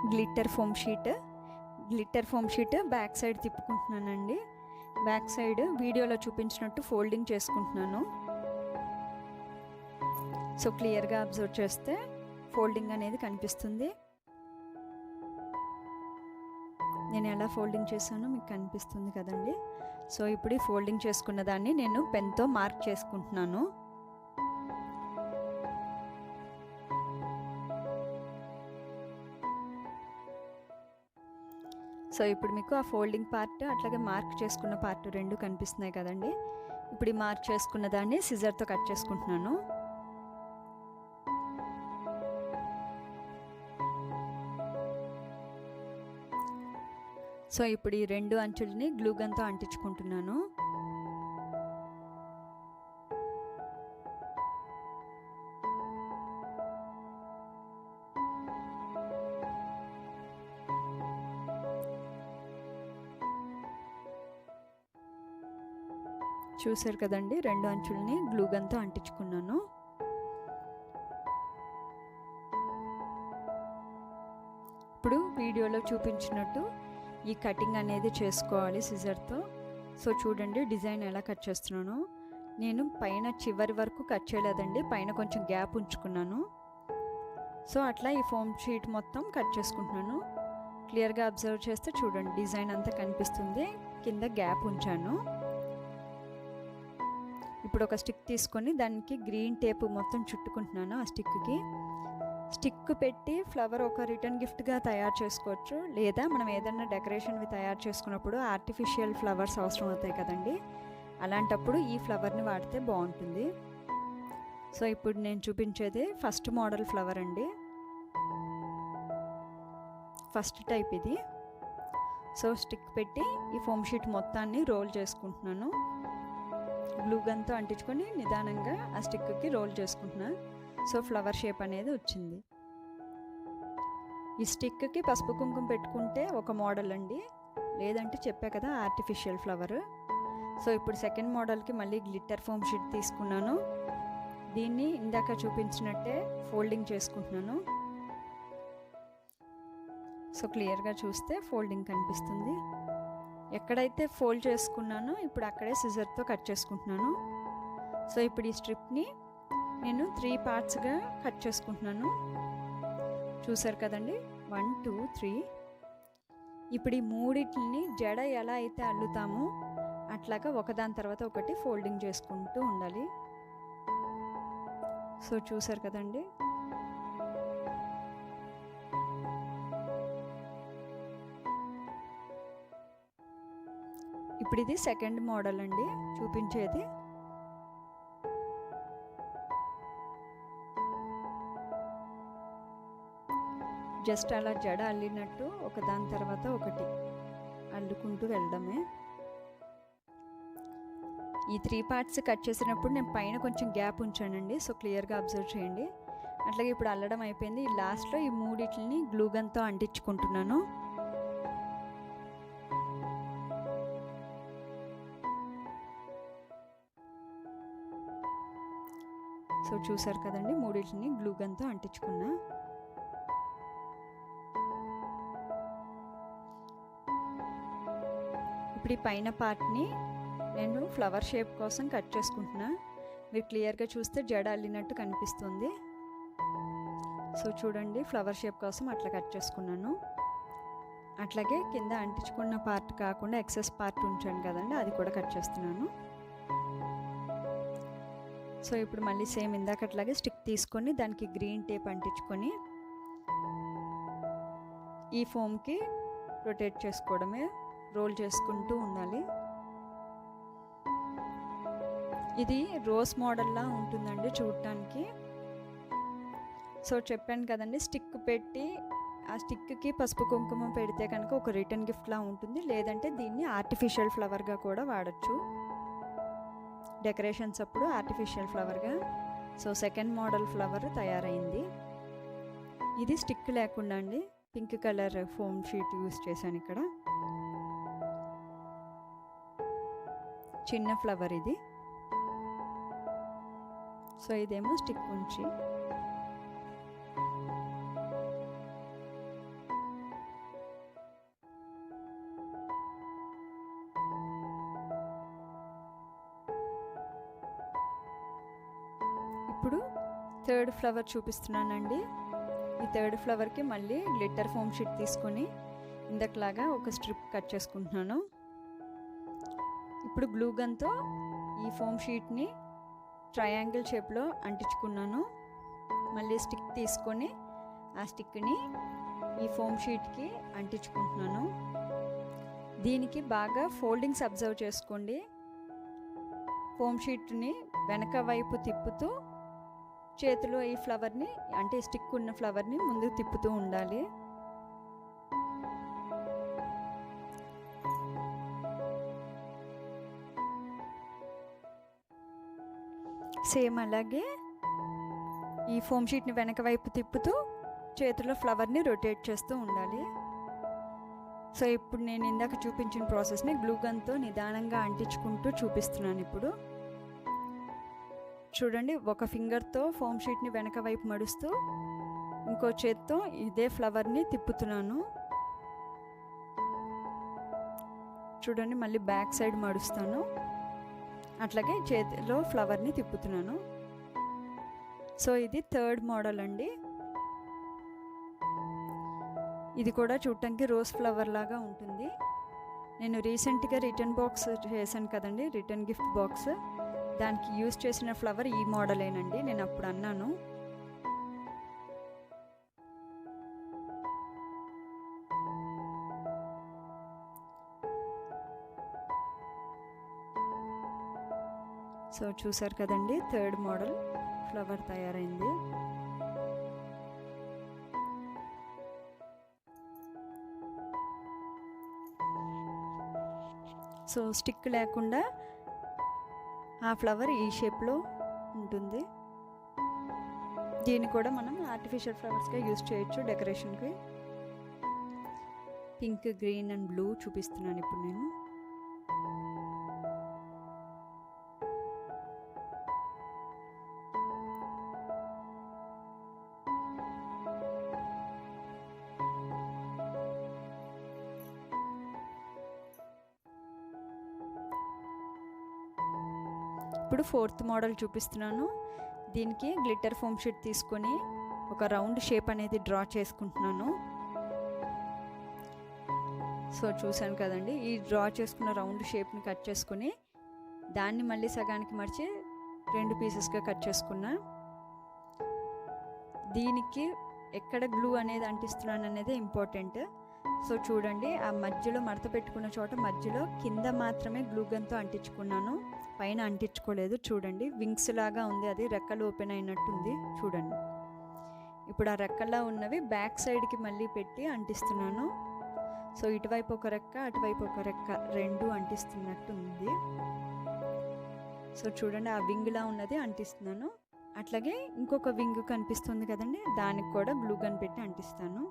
Glitter foam sheet back side తిప్పుకుంటున్నానండి. Back side వీడియోలో చూపించినట్టు ఫోల్డింగ్ చేసుకుంటున్నాను. సో క్లియర్గా అబ్జర్వ్ చేస్తే ఫోల్డింగ్ అనేది కనిపిస్తుంది. నేను ఎలా ఫోల్డింగ్ చేశానో మీకు కనిపిస్తుంది కదండి. సో ఇప్పుడు ఈ ఫోల్డింగ్ చేసుకున్న దాన్ని నేను పెన్తో మార్క్ చేసుకుంటున్నాను. సో ఇప్పుడు మీకు ఆ ఫోల్డింగ్ పార్ట్ అట్లాగే మార్క్ చేసుకున్న పార్ట్ రెండు కనిపిస్తున్నాయి కదండి. ఇప్పుడు ఈ మార్క్ చేసుకున్న దాన్ని సిజర్తో కట్ చేసుకుంటున్నాను. సో ఇప్పుడు ఈ రెండు అంచుల్ని గ్లూ గన్తో అంటించుకుంటున్నాను. చూసారు కదండి, రెండు అంచుల్ని గ్లూ గన్తో అంటించుకున్నాను. ఇప్పుడు వీడియోలో చూపించినట్టు ఈ కటింగ్ అనేది చేసుకోవాలి సిజర్తో. సో చూడండి డిజైన్ ఎలా కట్ చేస్తున్నాను. నేను పైన చివరి వరకు కట్ చేయలేదండి, పైన కొంచెం గ్యాప్ ఉంచుకున్నాను. సో అట్లా ఈ ఫోమ్ షీట్ మొత్తం కట్ చేసుకుంటున్నాను. క్లియర్గా అబ్జర్వ్ చేస్తే చూడండి డిజైన్ అంతా కనిపిస్తుంది, కింద గ్యాప్ ఉంచాను. ఇప్పుడు ఒక స్టిక్ తీసుకొని దానికి గ్రీన్ టేప్ మొత్తం చుట్టుకుంటున్నాను. ఆ స్టిక్ పెట్టి ఫ్లవర్ ఒక రిటర్న్ గిఫ్ట్గా తయారు చేసుకోవచ్చు, లేదా మనం ఏదైనా డెకరేషన్వి తయారు చేసుకున్నప్పుడు ఆర్టిఫిషియల్ ఫ్లవర్స్ అవసరం అవుతాయి కదండి, అలాంటప్పుడు ఈ ఫ్లవర్ని వాడితే బాగుంటుంది. సో ఇప్పుడు నేను చూపించేది ఫస్ట్ మోడల్ ఫ్లవర్ అండి, ఫస్ట్ టైప్ ఇది. సో స్టిక్ పెట్టి ఈ ఫోమ్ షీట్ మొత్తాన్ని రోల్ చేసుకుంటున్నాను. గ్లూ గన్తో అంటించుకొని నిదానంగా ఆ స్టిక్కి రోల్ చేసుకుంటున్నాను. సో ఫ్లవర్ షేప్ అనేది వచ్చింది. ఈ స్టిక్కి పసుపు కుంకుమ పెట్టుకుంటే ఒక మోడల్ అండి, లేదంటే చెప్పా కదా ఆర్టిఫిషియల్ ఫ్లవర్. సో ఇప్పుడు సెకండ్ మోడల్కి మళ్ళీ గ్లిట్టర్ ఫోమ్ షీట్ తీసుకున్నాను. దీన్ని ఇందాక చూపించినట్టే ఫోల్డింగ్ చేసుకుంటున్నాను. సో క్లియర్గా చూస్తే ఫోల్డింగ్ కనిపిస్తుంది. ఎక్కడైతే ఫోల్డ్ చేసుకున్నానో ఇప్పుడు అక్కడే సిజర్తో కట్ చేసుకుంటున్నాను. సో ఇప్పుడు ఈ స్ట్రిప్ని నేను 3 పార్ట్స్గా కట్ చేసుకుంటున్నాను. చూసారు కదండి, 1 2 3. ఇప్పుడు ఈ మూడింటిని జడ ఎలా అయితే అల్లుతామో అట్లాగా ఒకదాని తర్వాత ఒకటి ఫోల్డింగ్ చేసుకుంటూ ఉండాలి. సో చూసారు కదండి. ఇప్పుడు ఇది సెకండ్ మోడల్ అండి చూపించేది. జస్ట్ అలా జడ అల్లినట్టు ఒకదాని తర్వాత ఒకటి అల్లుకుంటూ వెళ్ళడమే. ఈ 3 పార్ట్స్ కట్ చేసినప్పుడు నేను పైన కొంచెం గ్యాప్ ఉంచానండి. సో క్లియర్గా అబ్జర్వ్ చేయండి. అట్లాగే ఇప్పుడు అల్లడం అయిపోయింది. ఈ లాస్ట్లో ఈ మూడిటిని గ్లూ గన్తో అంటించుకుంటున్నాను. సో చూసారు కదండి, మూడింటిని గ్లూ గన్తో అంటించుకున్నా. ఇప్పుడు ఈ పైన పార్ట్ని నేను ఫ్లవర్ షేప్ కోసం కట్ చేసుకుంటున్నా. మీరు క్లియర్గా చూస్తే జడ అల్లినట్టు కనిపిస్తుంది. సో చూడండి ఫ్లవర్ షేప్ కోసం అట్లా కట్ చేసుకున్నాను. అట్లాగే కింద అంటించుకున్న పార్ట్ కాకుండా ఎక్సెస్ పార్ట్ ఉంచాను కదండి, అది కూడా కట్ చేస్తున్నాను. సో ఇప్పుడు మళ్ళీ సేమ్ ఇందాకట్లాగే స్టిక్ తీసుకొని దానికి గ్రీన్ టేప్ అంటించుకొని ఈ ఫోమ్కి రొటేట్ చేసుకోవడమే, రోల్ చేసుకుంటూ ఉండాలి. ఇది రోజ్ మోడల్లా ఉంటుందండి చూడటానికి. సో చెప్పాను కదండి, స్టిక్ పెట్టి ఆ స్టిక్కి పసుపు కుంకుమ పెడితే కనుక ఒక రిటర్న్ గిఫ్ట్లా ఉంటుంది, లేదంటే దీన్ని ఆర్టిఫిషియల్ ఫ్లవర్గా కూడా వాడచ్చు డెకరేషన్స్ అప్పుడు, ఆర్టిఫిషియల్ ఫ్లవర్గా. సో సెకండ్ మోడల్ ఫ్లవర్ తయారైంది. ఇది స్టిక్ లేకుండా అండి, pink colour foam sheet use చేశాను ఇక్కడ. చిన్న ఫ్లవర్ ఇది. సో ఇదేమో స్టిక్ ఉంచి థర్డ్ ఫ్లవర్ చూపిస్తున్నానండి. ఈ థర్డ్ ఫ్లవర్కి మళ్ళీ గ్లిట్టర్ ఫోమ్ షీట్ తీసుకొని ఇందట్లాగా ఒక స్ట్రిప్ కట్ చేసుకుంటున్నాను. ఇప్పుడు గ్లూ గన్తో ఈ ఫోమ్ షీట్ని ట్రయాంగిల్ షేప్లో అంటించుకున్నాను. మళ్ళీ స్టిక్ తీసుకొని ఆ స్టిక్ని ఈ ఫోమ్ షీట్కి అంటించుకుంటున్నాను. దీనికి బాగా ఫోల్డింగ్స్ అబ్జర్వ్ చేసుకోండి. ఫోమ్ షీట్ని వెనక వైపు తిప్పుతూ చేతిలో ఈ ఫ్లవర్ని అంటే స్టిక్ ఉన్న ఫ్లవర్ని ముందుకు తిప్పుతూ ఉండాలి. సేమ్ అలాగే ఈ ఫోమ్ షీట్ని వెనక వైపు తిప్పుతూ చేతిలో ఫ్లవర్ని రొటేట్ చేస్తూ ఉండాలి. సో ఇప్పుడు నేను ఇందాక చూపించిన ప్రాసెస్ని గ్లూ గన్తో నిదానంగా అంటించుకుంటూ చూపిస్తున్నాను. ఇప్పుడు చూడండి, ఒక ఫింగర్తో ఫోమ్ షీట్ని వెనక వైపు మడుస్తూ ఇంకో చేత్తో ఇదే ఫ్లవర్ని తిప్పుతున్నాను. చూడండి, మళ్ళీ బ్యాక్ సైడ్ మడుస్తాను. అట్లాగే చేతిలో ఫ్లవర్ని తిప్పుతున్నాను. సో ఇది థర్డ్ మోడల్ అండి. ఇది కూడా చూడటానికి రోజ్ ఫ్లవర్ లాగా ఉంటుంది. నేను రీసెంట్గా రిటర్న్ బాక్స్ చేశాను కదండి, రిటర్న్ గిఫ్ట్ బాక్స్, దానికి యూజ్ చేసిన ఫ్లవర్ ఈ మోడలేనండి. నేను అప్పుడు అన్నాను. సో చూసారు కదండి, థర్డ్ మోడల్ ఫ్లవర్ తయారైంది. సో స్టిక్ లేకుండా ఆ ఫ్లవర్ ఈ షేప్లో ఉంటుంది. దీన్ని కూడా మనం ఆర్టిఫిషియల్ ఫ్లవర్స్గా యూజ్ చేయొచ్చు డెకరేషన్కి. పింక్, గ్రీన్ అండ్ బ్లూ చూపిస్తున్నాను ఇప్పుడు నేను. ఇప్పుడు ఫోర్త్ మోడల్ చూపిస్తున్నాను. దీనికి గ్లిట్టర్ ఫోమ్ షీట్ తీసుకొని ఒక రౌండ్ షేప్ అనేది డ్రా చేసుకుంటున్నాను. సో చూసాను కదండి, ఈ డ్రా చేసుకున్న రౌండ్ షేప్ని కట్ చేసుకుని దాన్ని మళ్ళీ సగానికి మర్చి 2 పీసెస్గా కట్ చేసుకున్నా. దీనికి ఎక్కడ గ్లూ అనేది అంటిస్తున్నాను అనేది ఇంపార్టెంట్. సో చూడండి, ఆ మధ్యలో మడత పెట్టుకున్న చోట మధ్యలో కింద మాత్రమే గ్లూ గన్తో అంటించుకున్నాను, పైన అంటించుకోలేదు. చూడండి, వింగ్స్ లాగా ఉంది, అది రెక్కలు ఓపెన్ అయినట్టుంది. చూడండి, ఇప్పుడు ఆ రెక్కల్లా ఉన్నవి బ్యాక్ సైడ్కి మళ్ళీ పెట్టి అంటిస్తున్నాను. సో ఇటువైపు ఒక రెక్క, అటువైపు ఒక రెక్క, 2 అంటిస్తున్నట్టు ఉంది. సో చూడండి, ఆ వింగ్లా ఉన్నది అంటిస్తున్నాను. అట్లాగే ఇంకొక వింగ్ కనిపిస్తుంది కదండి, దానికి కూడా గ్లూ గన్ పెట్టి అంటిస్తాను.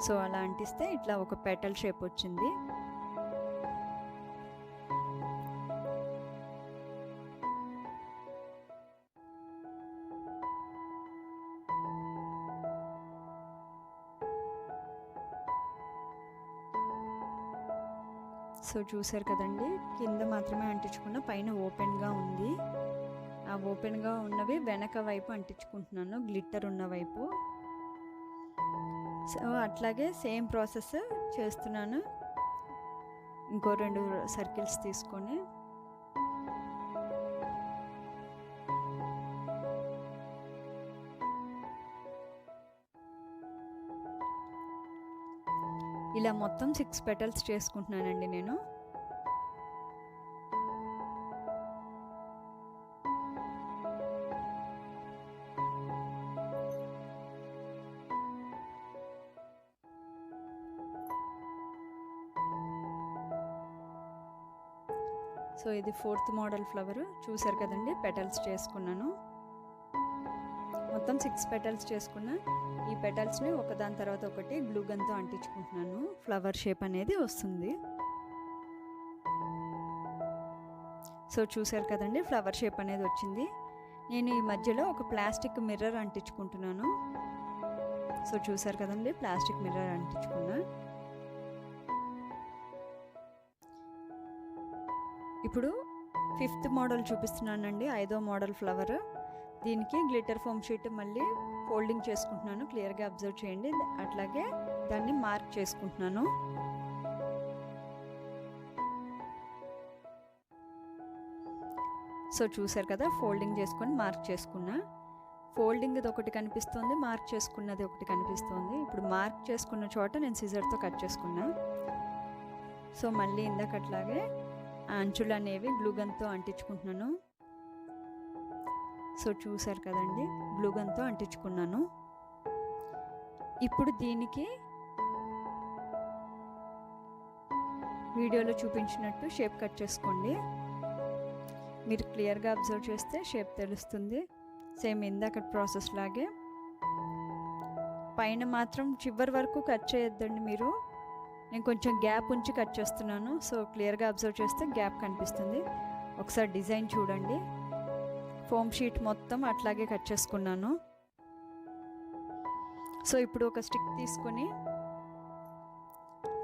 సో అలా అంటిస్తే ఇట్లా ఒక పెటల్ షేప్ వచ్చింది. సో చూసారు కదండి, కింద మాత్రమే అంటించుకున్న, పైన ఓపెన్గా ఉంది. ఆ ఓపెన్గా ఉన్నవి వెనక వైపు అంటించుకుంటున్నాను, గ్లిట్టర్ ఉన్న వైపు. సో అట్లాగే సేమ్ ప్రాసెస్ చేస్తున్నాను. ఇంకో 2 సర్కిల్స్ తీసుకొని ఇలా మొత్తం 6 పెటల్స్ చేసుకుంటున్నానండి నేను. సో ఇది 4th మోడల్ ఫ్లవర్ చూసారు కదండి, పెటల్స్ చేసుకున్నాను. మొత్తం 6 పెటల్స్ చేసుకున్నా. ఈ పెటల్స్ని ఒకదాని తర్వాత ఒకటి గ్లూ గన్తో అంటించుకుంటున్నాను. ఫ్లవర్ షేప్ అనేది వస్తుంది. సో చూసారు కదండి, ఫ్లవర్ షేప్ అనేది వచ్చింది. నేను ఈ మధ్యలో ఒక ప్లాస్టిక్ మిర్రర్ అంటించుకుంటున్నాను. సో చూసారు కదండి, ప్లాస్టిక్ మిర్రర్ అంటించుకున్నా. ఇప్పుడు 5th మోడల్ చూపిస్తున్నానండి, 5వ మోడల్ ఫ్లవర్. దీనికి గ్లిటర్ ఫోమ్ షీట్ మళ్ళీ ఫోల్డింగ్ చేసుకుంటున్నాను, క్లియర్గా అబ్జర్వ్ చేయండి. అట్లాగే దాన్ని మార్క్ చేసుకుంటున్నాను. సో చూసారు కదా, ఫోల్డింగ్ చేసుకొని మార్క్ చేసుకున్నా. ఫోల్డింగ్ది ఒకటి కనిపిస్తుంది, మార్క్ చేసుకున్నది ఒకటి కనిపిస్తుంది. ఇప్పుడు మార్క్ చేసుకున్న చోట నేను సిజర్తో కట్ చేసుకున్నా. సో మళ్ళీ ఇందాకట్లాగే అంచులు అనేవి గ్లూగన్తో అంటించుకుంటున్నాను. సో చూసారు కదండి, గ్లూగన్తో అంటించుకున్నాను. ఇప్పుడు దీనికి వీడియోలో చూపించినట్టు షేప్ కట్ చేసుకోండి. మీరు క్లియర్గా అబ్జర్వ్ చేస్తే షేప్ తెలుస్తుంది. సేమ్ ఇందాక ప్రాసెస్ లాగే. పైన మాత్రం చివరి వరకు కట్ చేయొద్దండి మీరు, నేను కొంచెం గ్యాప్ ఉంచి కట్ చేస్తున్నాను. సో క్లియర్గా అబ్జర్వ్ చేస్తే గ్యాప్ కనిపిస్తుంది. ఒకసారి డిజైన్ చూడండి. ఫోమ్ షీట్ మొత్తం అట్లాగే కట్ చేసుకున్నాను. సో ఇప్పుడు ఒక స్టిక్ తీసుకొని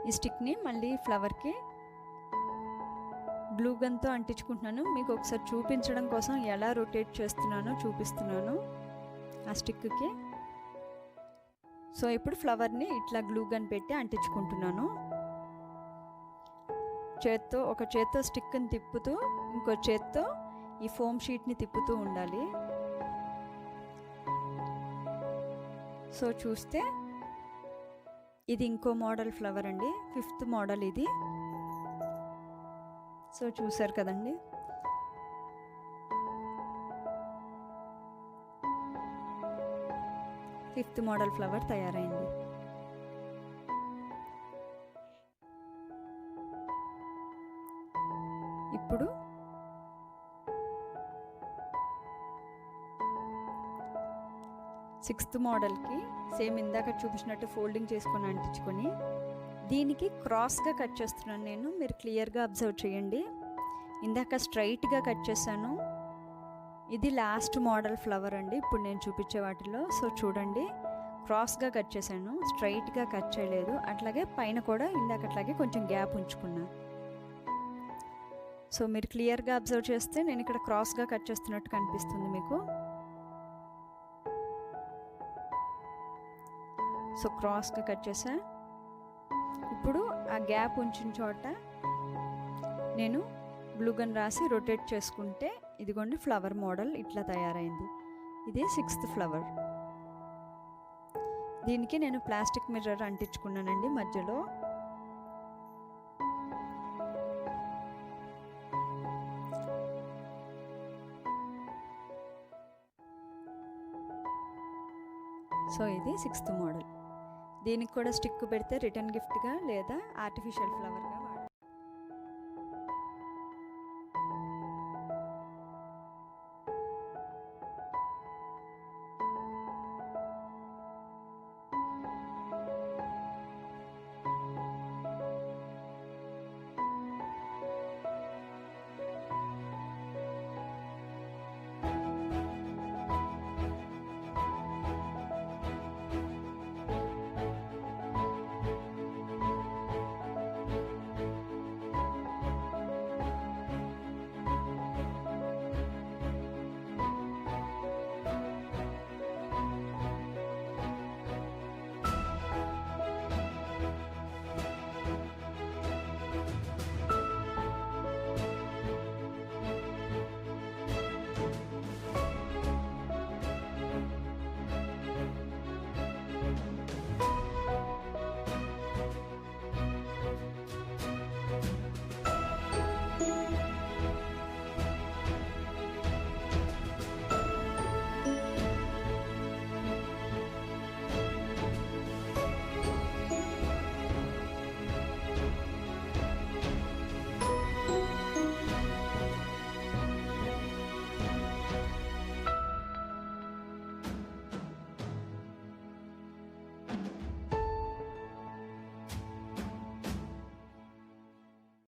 ఈ స్టిక్ని మళ్ళీ ఫ్లవర్కి గ్లూ గన్తో అంటించుకుంటున్నాను. మీకు ఒకసారి చూపించడం కోసం ఎలా రొటేట్ చేస్తున్నానో చూపిస్తున్నాను ఆ స్టిక్కి. సో ఇప్పుడు ఫ్లవర్ని ఇట్లా గ్లూ గన్ పెట్టి అంటించుకుంటున్నాను. ఒక చేత్తో స్టిక్ని తిప్పుతూ ఇంకో చేత్తో ఈ ఫోమ్ షీట్ని తిప్పుతూ ఉండాలి. సో చూస్తే ఇది ఇంకో మోడల్ ఫ్లవర్ అండి, 5th మోడల్ ఇది. సో చూసారు కదండి, ఫిఫ్త్ మోడల్ ఫ్లవర్ తయారైంది. ఇప్పుడు సిక్స్త్ మోడల్కి సేమ్ ఇందాక చూపించినట్టు ఫోల్డింగ్ చేసుకొని అంటించుకొని దీనికి క్రాస్గా కట్ చేస్తున్నాను నేను. మీరు క్లియర్గా అబ్జర్వ్ చేయండి. ఇందాక స్ట్రైట్గా కట్ చేశాను. ఇది లాస్ట్ మోడల్ ఫ్లవర్ అండి ఇప్పుడు నేను చూపించే వాటిలో. సో చూడండి, క్రాస్గా కట్ చేశాను, స్ట్రైట్గా కట్ చేయలేదు. అట్లాగే పైన కూడా ఇందాకట్లాగే కొంచెం గ్యాప్ ఉంచుకున్నాను. సో మీరు క్లియర్గా అబ్జర్వ్ చేస్తే నేను ఇక్కడ క్రాస్గా కట్ చేస్తున్నట్టు కనిపిస్తుంది మీకు. సో క్రాస్గా కట్ చేసా. ఇప్పుడు ఆ గ్యాప్ ఉంచిన చోట నేను గ్లూ గన్ రాసి రొటేట్ చేసుకుంటే ఇదిగోండి ఫ్లవర్ మోడల్ ఇట్లా తయారైంది. ఇది సిక్స్త్ ఫ్లవర్. దీనికి నేను ప్లాస్టిక్ మిర్రర్ అంటించుకున్నానండి మధ్యలో. సో ఇది సిక్స్త్ మోడల్. దీనికి కూడా స్టిక్ పెడితే రిటర్న్ గిఫ్ట్గా లేదా ఆర్టిఫిషియల్ ఫ్లవర్గా